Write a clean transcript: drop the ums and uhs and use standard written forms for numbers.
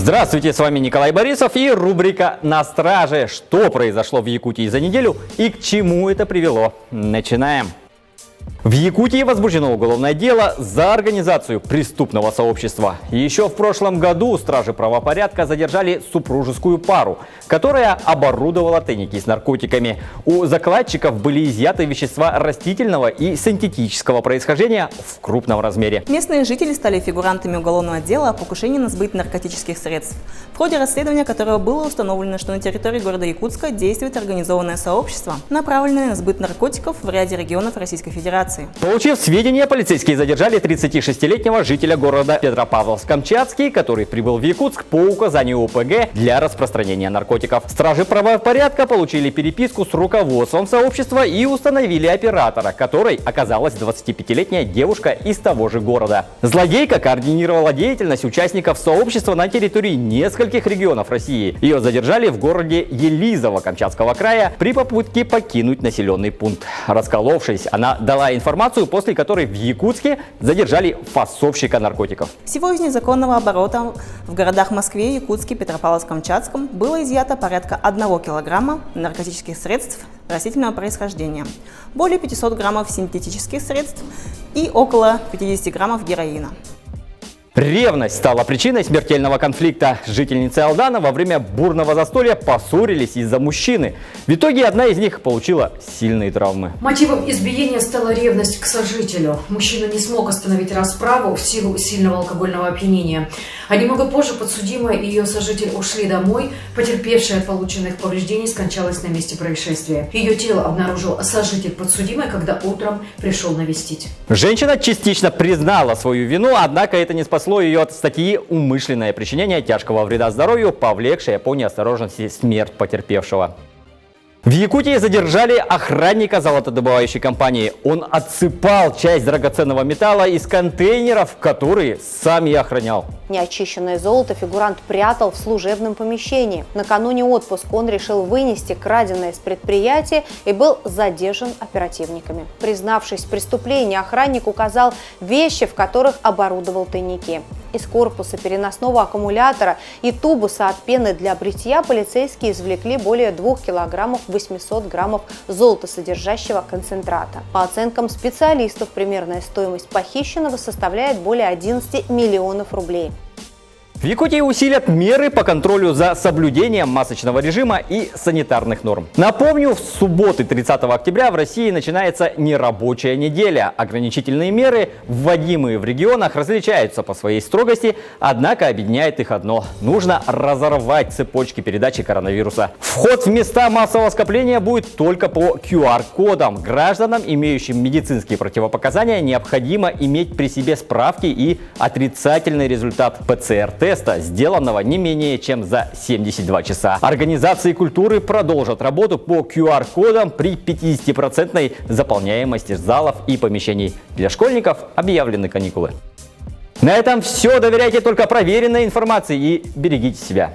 Здравствуйте, с вами Николай Борисов и рубрика «На страже». Что произошло в Якутии за неделю и к чему это привело? Начинаем. В Якутии возбуждено уголовное дело за организацию преступного сообщества. Еще в прошлом году стражи правопорядка задержали супружескую пару, которая оборудовала тайники с наркотиками. У закладчиков были изъяты вещества растительного и синтетического происхождения в крупном размере. Местные жители стали фигурантами уголовного дела о покушении на сбыт наркотических средств. В ходе расследования которого было установлено, что на территории города Якутска действует организованное сообщество, направленное на сбыт наркотиков в ряде регионов Российской Федерации. Получив сведения, полицейские задержали 36-летнего жителя города Петропавловск-Камчатский, который прибыл в Якутск по указанию ОПГ для распространения наркотиков. Стражи правопорядка получили переписку с руководством сообщества и установили оператора, которой оказалась 25-летняя девушка из того же города. Злодейка координировала деятельность участников сообщества на территории нескольких регионов России. Ее задержали в городе Елизово Камчатского края при попытке покинуть населенный пункт. Расколовшись, она дала информацию, после которой в Якутске задержали фасовщика наркотиков. Всего из незаконного оборота в городах Москве, Якутске, Петропавловск-Камчатском было изъято порядка 1 килограмма наркотических средств растительного происхождения, более 500 граммов синтетических средств и около 50 граммов героина. Ревность стала причиной смертельного конфликта. Жительницы Алдана во время бурного застолья поссорились из-за мужчины. В итоге одна из них получила сильные травмы. Мотивом избиения стала ревность к сожителю. Мужчина не смог остановить расправу в силу сильного алкогольного опьянения. А немного позже подсудимая и ее сожитель ушли домой. Потерпевшая от полученных повреждений скончалась на месте происшествия. Ее тело обнаружил сожитель подсудимой, когда утром пришел навестить. Женщина частично признала свою вину, однако это не спасло ее от статьи «Умышленное причинение тяжкого вреда здоровью, повлекшее по неосторожности смерть потерпевшего». В Якутии задержали охранника золотодобывающей компании. Он отсыпал часть драгоценного металла из контейнеров, которые сам и охранял. Неочищенное золото фигурант прятал в служебном помещении. Накануне отпуска он решил вынести краденое с предприятия и был задержан оперативниками. Признавшись в преступлении, охранник указал вещи, в которых оборудовал тайники. Из корпуса переносного аккумулятора и тубуса от пены для бритья полицейские извлекли более 2 килограммов 800 граммов золотосодержащего концентрата. По оценкам специалистов, примерная стоимость похищенного составляет более 11 миллионов рублей. В Якутии усилят меры по контролю за соблюдением масочного режима и санитарных норм. Напомню, в субботу 30 октября в России начинается нерабочая неделя. Ограничительные меры, вводимые в регионах, различаются по своей строгости, однако объединяет их одно – нужно разорвать цепочки передачи коронавируса. Вход в места массового скопления будет только по QR-кодам. Гражданам, имеющим медицинские противопоказания, необходимо иметь при себе справки и отрицательный результат ПЦР-теста, сделанного не менее чем за 72 часа. Организации культуры продолжат работу по QR-кодам при 50% заполняемости залов и помещений. Для школьников объявлены каникулы. На этом все. Доверяйте только проверенной информации и берегите себя.